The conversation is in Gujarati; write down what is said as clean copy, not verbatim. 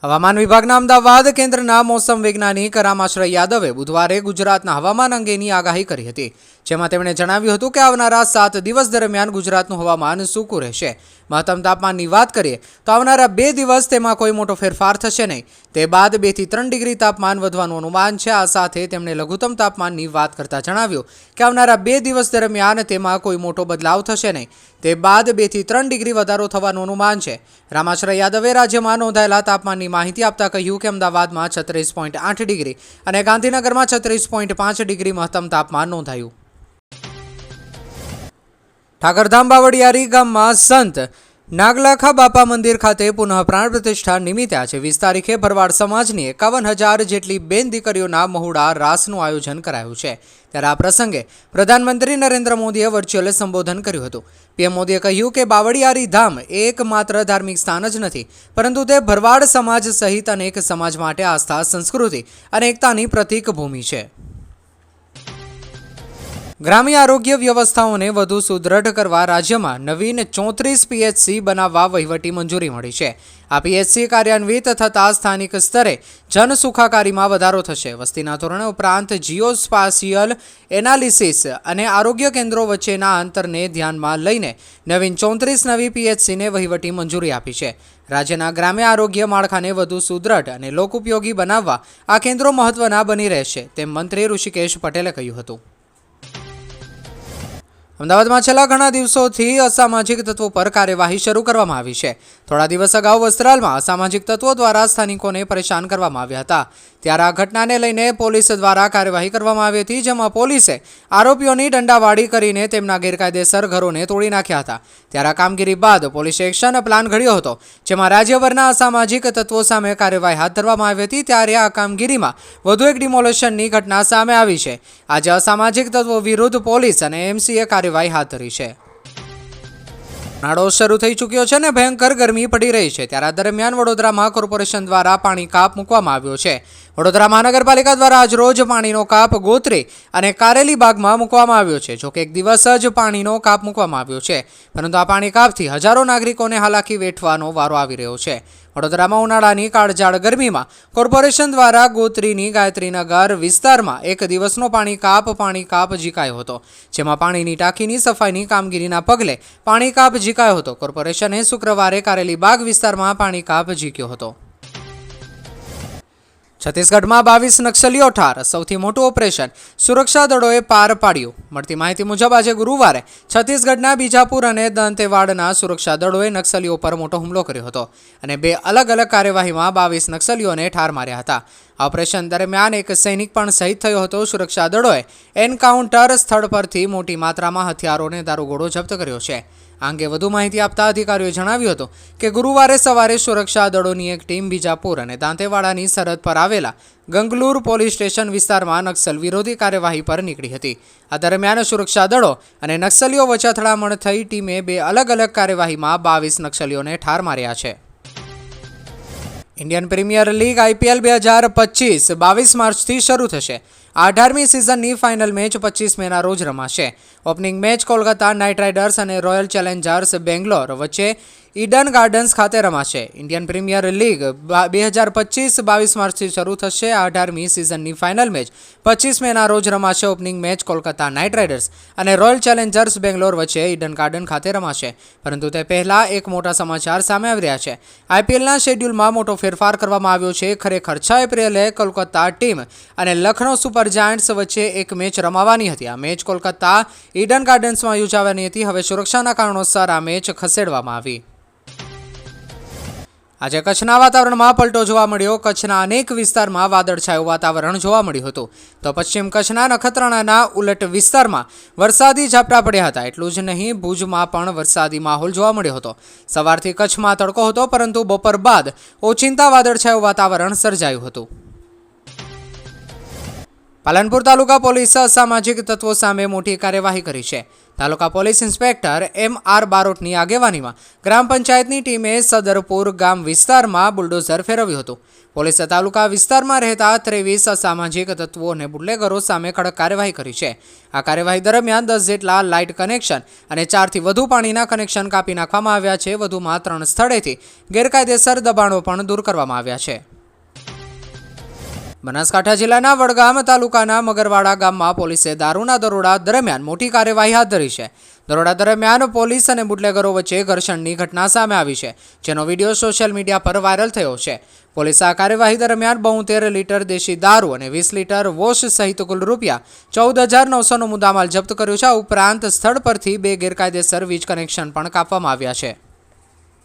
હવામાન વિભાગના અમદાવાદ કેન્દ્રના મોસમ વૈજ્ઞાનિક રામાશ્રય યાદવે બુધવારે ગુજરાતના હવામાન અંગેની આગાહી કરી હતી, જેમાં તેમણે જણાવ્યું હતું કે આવનારા 7 દિવસ દરમિયાન ગુજરાતનું હવામાન સૂકું રહેશે। મહત્તમ તાપમાનની વાત કરીએ તો આવનારા 2 દિવસ તેમાં કોઈ મોટો ફેરફાર થશે નહીં। તે બાદ 2 થી 3 ડિગ્રી તાપમાન વધવાનું અનુમાન છે। આ સાથે તેમણે લઘુત્તમ તાપમાનની વાત કરતા જણાવ્યું કે આવનારા 2 દિવસ દરમિયાન તેમાં કોઈ મોટો બદલાવ થશે નહીં। તે બાદ 2 થી 3 ડિગ્રી વધારો થવાનું અનુમાન છે। રામાશ્રય યાદવે રાજ્યમાં નોંધાયેલા તાપમાનની માહિતી આપતા કહ્યું કે અમદાવાદમાં 36.8 ડિગ્રી અને ગાંધીનગરમાં 36.5 ડિગ્રી મહત્તમ તાપમાન નોંધાયું। ઠાકરધામ બાવળિયારી ગામમાં સંત નાગલાખા બાપા મંદિર ખાતે પુનઃ પ્રાણ પ્રતિષ્ઠા નિમિત્તે આજે 20 તારીખે ભરવાડ સમાજની 51,000 જેટલી બેન દીકરીઓના મહુડા રાસનું આયોજન કરાયું છે। ત્યારે આ પ્રસંગે પ્રધાનમંત્રી નરેન્દ્ર મોદીએ વર્ચ્યુઅલ સંબોધન કર્યું હતું। પીએમ મોદીએ કહ્યું કે બાવળિયારી ધામ એકમાત્ર ધાર્મિક સ્થાન જ નથી, પરંતુ તે ભરવાડ સમાજ સહિત અનેક સમાજ માટે આસ્થા, સંસ્કૃતિ અને એકતાની પ્રતીક ભૂમિ છે। ગ્રામ્ય આરોગ્ય વ્યવસ્થાઓને વધુ સુદૃઢ કરવા રાજ્યમાં નવીન 34 પીએચસી બનાવવા વહીવટી મંજૂરી મળી છે। આ પીએચસી કાર્યાન્વિત થતાં સ્થાનિક સ્તરે જન સુખાકારીમાં વધારો થશે। વસ્તીના ધોરણે ઉપરાંત જીઓસ્પાશિયલ એનાલિસિસ અને આરોગ્ય કેન્દ્રો વચ્ચેના અંતરને ધ્યાનમાં લઈને નવીન 34 નવી પીએચસીને વહીવટી મંજૂરી આપી છે। રાજ્યના ગ્રામ્ય આરોગ્ય માળખાને વધુ સુદૃઢ અને લોકોપયોગી બનાવવા આ કેન્દ્રો મહત્વના બની રહેશે, તેમ મંત્રી ઋષિકેશ પટેલે કહ્યું હતું। અમદાવાદમાં છેલ્લા ઘણા દિવસોથી અસામાજિક તત્વો પર કાર્યવાહી શરૂ કરવામાં આવી છે। થોડા દિવસ અગાઉ વસ્ત્રાલમાં અસામાજિક તત્વો દ્વારા સ્થાનિકોને પરેશાન કરવામાં આવ્યા હતા। ત્યારે આ ઘટનાને લઈને પોલીસ દ્વારા કાર્યવાહી કરવામાં આવી હતી, જેમાં પોલીસે આરોપીઓની દંડાવાળી કરીને તેમના ગેરકાયદેસર ઘરોને તોડી નાખ્યા હતા। ત્યારે આ કામગીરી બાદ પોલીસે એક્શન પ્લાન ઘડ્યો હતો, જેમાં રાજ્યભરના અસામાજિક તત્વો સામે કાર્યવાહી હાથ ધરવામાં આવી હતી। ત્યારે આ કામગીરીમાં વધુ એક ડિમોલેશનની ઘટના સામે આવી છે। આજે અસામાજિક તત્વો વિરુદ્ધ પોલીસ અને એમસીએ કાર્યવાહી હાથ ધરી છે। ઉનાળો શરૂ થઈ ચૂક્યો છે અને ભયંકર ગરમી પડી રહી છે। ત્યારે આ દરમિયાન વડોદરામાં કોર્પોરેશન દ્વારા પાણી કાપ મૂકવામાં આવ્યો છે। વડોદરા મહાનગરપાલિકા દ્વારા આજ રોજ પાણીનો કાપ ગોત્રી અને કારેલી બાગમાં મૂકવામાં આવ્યો છે। જોકે એક દિવસ જ પાણીનો કાપ મૂકવામાં આવ્યો છે, પરંતુ આ પાણી કાપથી હજારો નાગરિકોને હાલાકી વેઠવાનો વારો આવી રહ્યો છે। વડોદરામાં ઉનાળાની કાળઝાળ ગરમીમાં કોર્પોરેશન દ્વારા ગોત્રીની ગાયત્રીનગર વિસ્તારમાં એક દિવસનો પાણી કાપ ઝીકાયો હતો, જેમાં પાણીની ટાંકીની સફાઈની કામગીરીના પગલે પાણી કાપ ઝીકાયો હતો। કોર્પોરેશને શુક્રવારે કારેલી બાગ વિસ્તારમાં પાણી કાપ ઝીક્યો હતો। છત્તીસગઢમાં 22 નક્સલીઓ ઠાર, સૌથી મોટું ઓપરેશન સુરક્ષા દળોએ પાર પાડ્યું। મળતી માહિતી મુજબ આજે ગુરુવારે છત્તીસગઢના બીજાપુર અને દંતેવાડના સુરક્ષા દળોએ નક્સલીઓ પર મોટો હુમલો કર્યો હતો અને 2 અલગ અલગ કાર્યવાહીમાં 22 નક્સલીઓને ઠાર માર્યા હતા। આ ઓપરેશન દરમિયાન એક સૈનિક પણ શહીદ થયો હતો। સુરક્ષા દળોએ એન્કાઉન્ટર સ્થળ પરથી મોટી માત્રામાં હથિયારો અને દારૂગોળો જપ્ત કર્યો છે। આ અંગે વધુ માહિતી આપતા અધિકારીઓએ જણાવ્યું હતું કે ગુરુવારે સવારે સુરક્ષા દળોની એક ટીમ બીજાપુર અને દાંતેવાડાની સરહદ પર આવેલા ગંગલુર પોલીસ સ્ટેશન વિસ્તારમાં નક્સલ વિરોધી કાર્યવાહી પર નીકળી હતી। આ દરમિયાન સુરક્ષા દળો અને નક્સલીઓ વચ્ચે અથડામણ થઈ ટીમે 2 અલગ અલગ કાર્યવાહીમાં 22 નક્સલીઓને ઠાર માર્યા છે। ઇન્ડિયન પ્રીમિયર લીગ આઈપીએલ 2025 22 માર્ચથી શરૂ થશે। 18મી સિઝનની ફાઇનલ મેચ 25 મેના રોજ રમાશે। Opening match Kolkata night riders અને રોયલ ચેલેન્જર્સ બેંગ્લોર વચ્ચે ઈડન ગાર્ડન્સ ખાતે રમાશે। ઇન્ડિયન પ્રીમિયર લીગ 2025 22 માર્ચથી શરૂ થશે। 18મી સિઝનની ફાઇનલ મેચ 25 મેના રોજ રમાશે। Opening match Kolkata night riders અને રોયલ ચેલેન્જર્સ બેંગ્લોર વચ્ચે ઈડન ગાર્ડન ખાતે રમાશે। પરંતુ તે પહેલા એક મોટા સમાચાર સામે આવી રહ્યા છે। આઈપીએલના શેડ્યુલમાં મોટો ફેરફાર કરવામાં આવ્યો છે। ખરેખર 6 એપ્રિલે કોલકાતા ટીમ અને લખનૌ સુપર જાયન્ટ્સ વચ્ચે એક મેચ રમાવાની હતી। આ મેચ કોલકાતા ઈડન ગાર્ડન્સમાં યોજાવાની હતી। હવે સુરક્ષાના કારણોસર આ મેચ ખસેડવામાં આવી। આજે કચ્છના વાતાવરણમાં પલટો જોવા મળ્યો। કચ્છના અનેક વિસ્તારમાં વાદળછાયું વાતાવરણ જોવા મળ્યું હતું, તો પશ્ચિમ કચ્છના નખત્રાણાના ઉલટ વિસ્તારમાં વરસાદી ઝાપટા પડ્યા હતા। એટલું જ નહીં, ભુજમાં પણ વરસાદી માહોલ જોવા મળ્યો હતો। સવારથી કચ્છમાં તડકો હતો, પરંતુ બપોર બાદ ઓચિંતા વાદળછાયું વાતાવરણ સર્જાયું હતું। પાલનપુર તાલુકા પોલીસે અસામાજિક તત્વો સામે મોટી કાર્યવાહી કરી છે. તાલુકા પોલીસ ઇન્સ્પેક્ટર M.R. બારોટની આગેવાનીમાં ગ્રામ પંચાયતની ટીમે સદરપુર ગામ વિસ્તારમાં બુલડોઝર ફેરવ્યું હતું. પોલીસે તાલુકા વિસ્તારમાં રહેતા 23 અસામાજિક તત્વો અને બુટલેગરો સામે કડક કાર્યવાહી કરી છે. આ કાર્યવાહી દરમિયાન 10 જેટલા લાઇટ કનેક્શન અને 4થી વધુ પાણીના કનેક્શન કાપી નાખવામાં આવ્યા છે. વધુમાં 3 સ્થળેથી ગેરકાયદેસર દબાણો પણ દૂર કરવામાં આવ્યા છે. બનાસકાંઠા જિલ્લાના વડગામ તાલુકાના મગરવાડા ગામમાં પોલીસે દારૂના દરોડા દરમિયાન મોટી કાર્યવાહી હાથ ધરી છે. દરોડા દરમિયાન પોલીસ અને બુટલેગરો વચ્ચે ઘર્ષણની ઘટના સામે આવી છે, જેનો વિડીયો સોશિયલ મીડિયા પર વાયરલ થયો છે. પોલીસે આ કાર્યવાહી દરમિયાન 72 લીટર દેશી દારૂ અને 20 લીટર વોશ સહિત કુલ ₹14,900નો મુદ્દામાલ જપ્ત કર્યો છે. આ ઉપરાંત સ્થળ પરથી 2 ગેરકાયદેસર વીજ કનેક્શન પણ કાપવામાં આવ્યા છે.